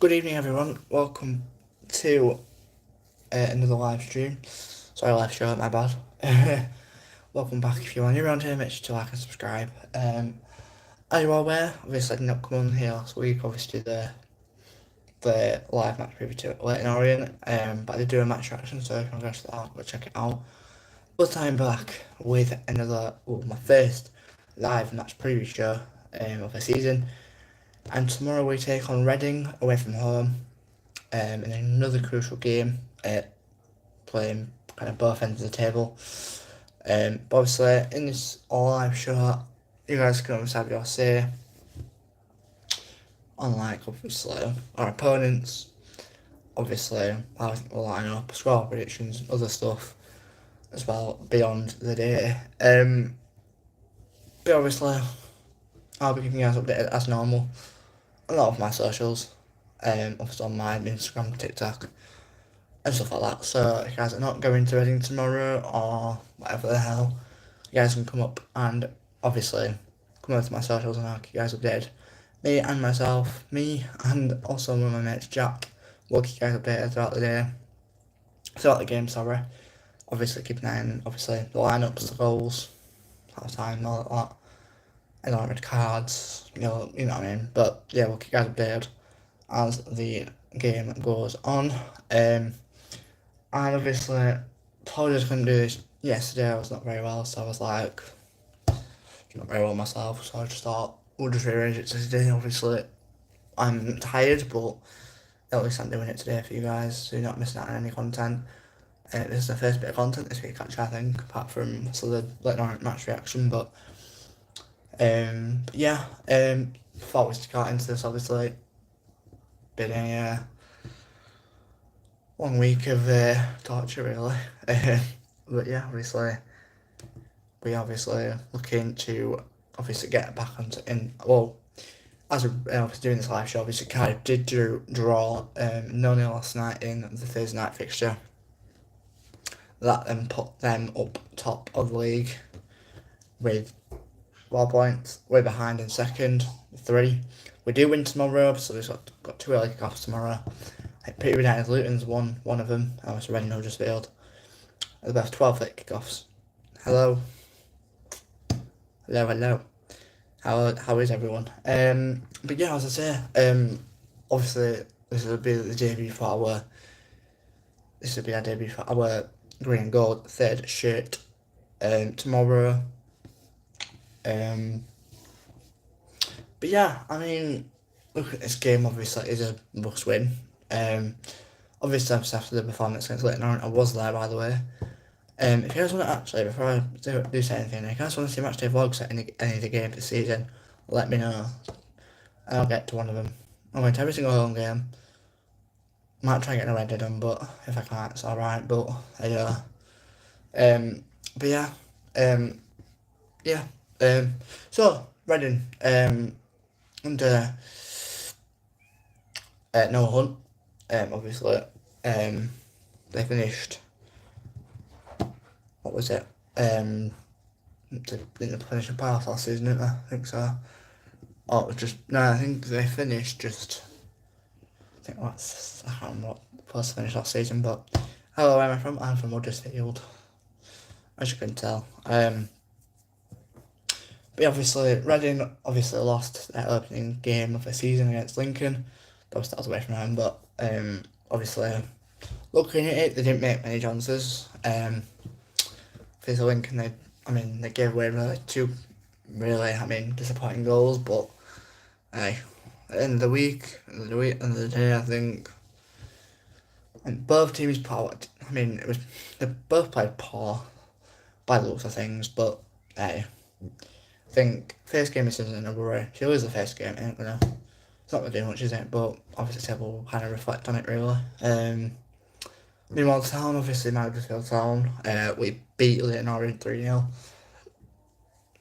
Good evening, everyone. Welcome to another live stream. Sorry, live show, my bad. Welcome back. If you're new around here, make sure to like and subscribe. As you are aware, obviously I did not come on here last week, obviously the live match preview to Leighton Orient, but I did do a match reaction, so if you want to go to that, go check it out. But I'm back with my first live match preview show of the season, and tomorrow we take on Reading away from home. In another crucial game, playing kind of both ends of the table. But obviously, in this all-live show, you guys can always have your say on, obviously, our opponents, obviously, how we'll line up, score predictions, other stuff as well, beyond the day. But obviously, I'll be keeping you guys updated as normal. A lot of my socials, obviously on my Instagram, TikTok, and stuff like that. So if you guys are not going to Reading tomorrow or whatever the hell, you guys can come up and obviously come over to my socials and I'll keep you guys updated. Me and also one of my mates, Jack, will keep you guys updated throughout the game, sorry. Obviously keep an eye on, obviously, the lineups, the goals, half time, all that. And all red cards, you know what I mean. But yeah, we'll keep you guys updated as the game goes on. And obviously, apologies couldn't do this yesterday. I was not very well, so I was like, not very well myself. So I just thought we'll just rearrange it to today. Obviously, I'm tired, but at least I'm doing it today for you guys, so you're not missing out on any content. This is the first bit of content this week, actually, I think, apart from the Leighton Orient match reaction. But yeah, before we start into this, obviously, been a long week of torture, really. But yeah, obviously, we looking to get back as we're doing this live show, obviously Cardiff did draw 0-0 last night in the Thursday night fixture. That then put them up top of the league with 12 points. We're behind in second, 3. We do win tomorrow, so we've got 2 early kickoffs tomorrow. Peter United Luton's one of them, and also Reading Huddersfield. The best 12 late kickoffs. Hello. How is everyone? But yeah, as I say, obviously this will be the debut for our. This will be our debut for our green and gold third shirt. Tomorrow. But yeah, I mean, look at this game. Obviously, is a must win. Obviously, after the performance against Leighton Orient, I was there, by the way. If you guys want to actually, before I do say anything, if you guys want to see matchday vlogs at any of the games this season, let me know. I'll get to one of them. I went to every single home game. Might try and get a red done, but if I can't, it's alright. But yeah. But yeah. Yeah. So Reading, under Noah Hunt, obviously, they finished. What was it? They finished a pass last season, didn't they? I think so. Oh, it was just no. I think they finished just. I can't remember what first finished last season, but hello, where am I from? I'm from Huddersfield, as you can tell. But obviously, Reading lost their opening game of the season against Lincoln. That was away from home, but obviously, looking at it, they didn't make many chances. For Lincoln, they gave away two disappointing goals, but at the end of the week, end of the day, I think, and both teams they both played poor by the looks of things, but I think first game is in a worry. If you lose the first game, it's not gonna do much, is it? But obviously, table will kind of reflect on it, really. Meanwhile, Town, obviously, Huddersfield Town, we beat Leighton Orient 3-0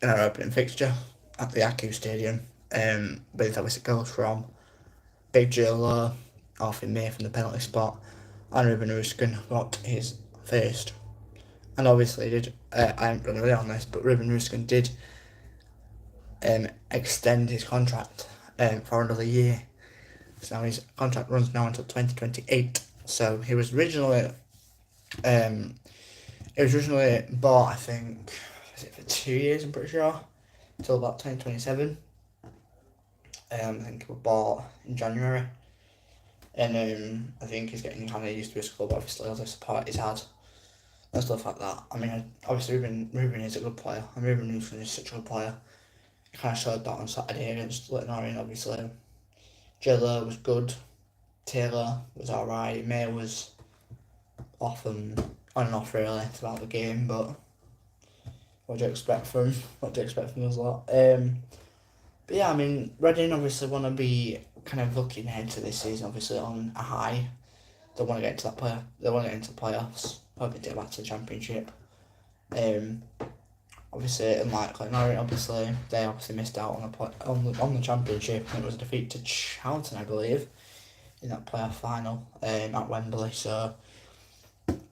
in our opening fixture at the Select Car Stadium. But obviously goes from Big Joe off in May from the penalty spot, and Ruben Ruskin got his first. And obviously I haven't done really on this, but Ruben Ruskin did extend his contract for another year So now his contract runs now until 2028. So he was originally bought, I think, is it for 2 years? I'm pretty sure, until about 2027. I think he was bought in January, and I think he's getting kind of used to his club. Obviously, all the support he's had and stuff like that. I mean, obviously Ruben is a good player, and Ruben Newson is such a good player. He kind of showed that on Saturday against Leighton Orient. Obviously, Jella was good. Taylor was alright. May was off and on and off really throughout the game, but what do you expect from us lot? But yeah, I mean, Reading obviously want to be kind of looking ahead to this season, obviously on a high. They want to get into that player. They want to get into the playoffs. Hoping to get back to the Championship. Obviously, unlike Norwich, obviously they obviously missed out on the Championship. And it was a defeat to Charlton, I believe, in that playoff final at Wembley. So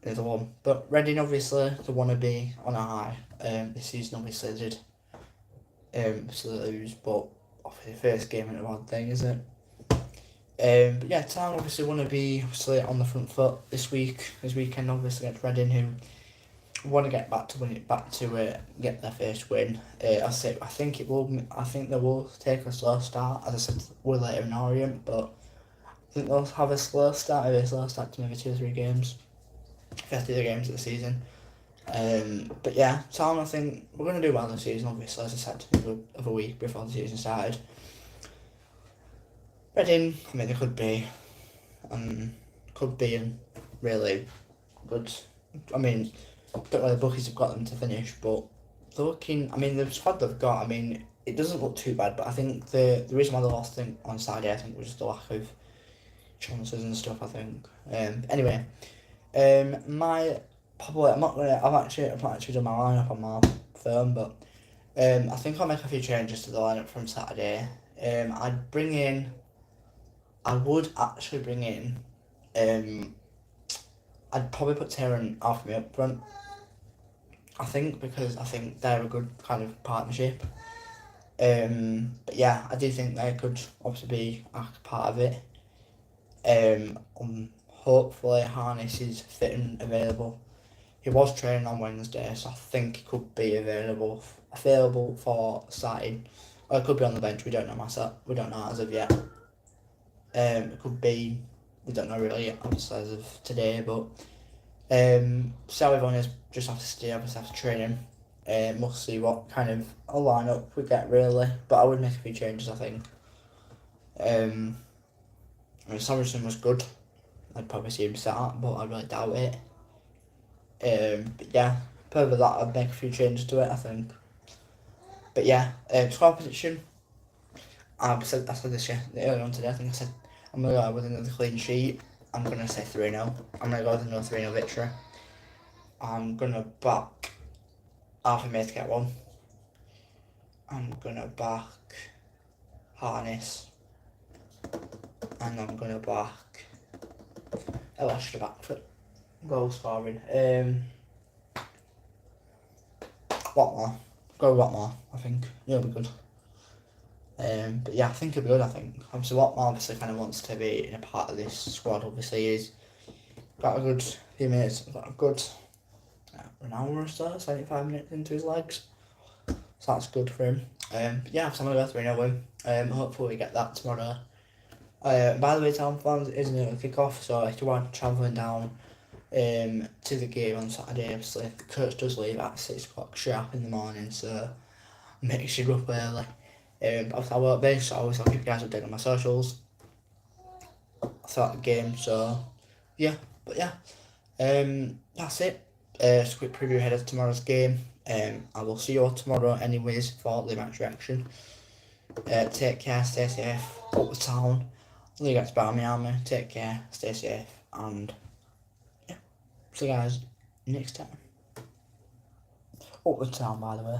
there's one. But Reading obviously they want to be on a high. This season obviously they did lose, but obviously the first game ain't a bad thing, is it? But yeah, Town obviously want to be obviously on the front foot this weekend obviously against Reading, who want to get back to get their first win. I think they will take a slow start, as I said, we're later in Orient, but I think they'll have a slow start to maybe 2 or 3 games, first 2 games of the season. But yeah, Town, I think we're going to do well this season, obviously, as I said, of a week before the season started. Reading, I mean, they could be really good. I mean, don't know where the bookies have got them to finish, but they're looking, I mean, the squad they've got, I mean, it doesn't look too bad, but I think the reason why they lost on Saturday, I think, was just the lack of chances and stuff, I think. Anyway, I've not actually done my lineup on my phone, but I think I'll make a few changes to the lineup from Saturday. I would actually bring in, I'd probably put Taylor and Alfie up front. Because I think they're a good kind of partnership. But yeah, I do think they could obviously be a part of it. Hopefully Harness is fit and available. He was training on Wednesday, so I think he could be available for starting. Or it could be on the bench. We don't know as of yet. It could be. We don't know really yet, obviously, as of today, but so everyone is just have to stay, obviously have to train him. We'll see what kind of a lineup we get really, but I would make a few changes, I think. I mean, Somerson was good. I'd probably see him start, but I really doubt it. But yeah, probably that I'd make a few changes to it, I think. But yeah, squad position. I said this earlier on today. I think I said I'm gonna go with another clean sheet. I'm gonna say 3-0. I'm gonna go with another 3-0 victory. I'm gonna back Alfie May to get one. I'm gonna back Harness. And I'm gonna back Elisha back for goal scoring. Watmore. Go with Watmore, I think. He'll be good. But yeah, I think he'll be good, I think. Obviously Watmore obviously kind of wants to be in a part of this squad, obviously. He's got a good few minutes, got a good an hour or so, 75 minutes into his legs. So that's good for him. Yeah, so I'm going to go 3-0 win. Hopefully we get that tomorrow. By the way, Town fans, it isn't a kick-off, so if you are travelling down to the game on Saturday, obviously the coach does leave at 6 o'clock sharp in the morning, so make sure you're up early. Obviously I won't be, so I'll keep you guys updated on my socials throughout the game, so yeah, but yeah, that's it. Just a quick preview ahead of tomorrow's game. I will see you all tomorrow anyways for the match reaction. Take care, stay safe, up the Town. League against Army. Take care, stay safe, and yeah, see you guys next time. Up the Town, by the way.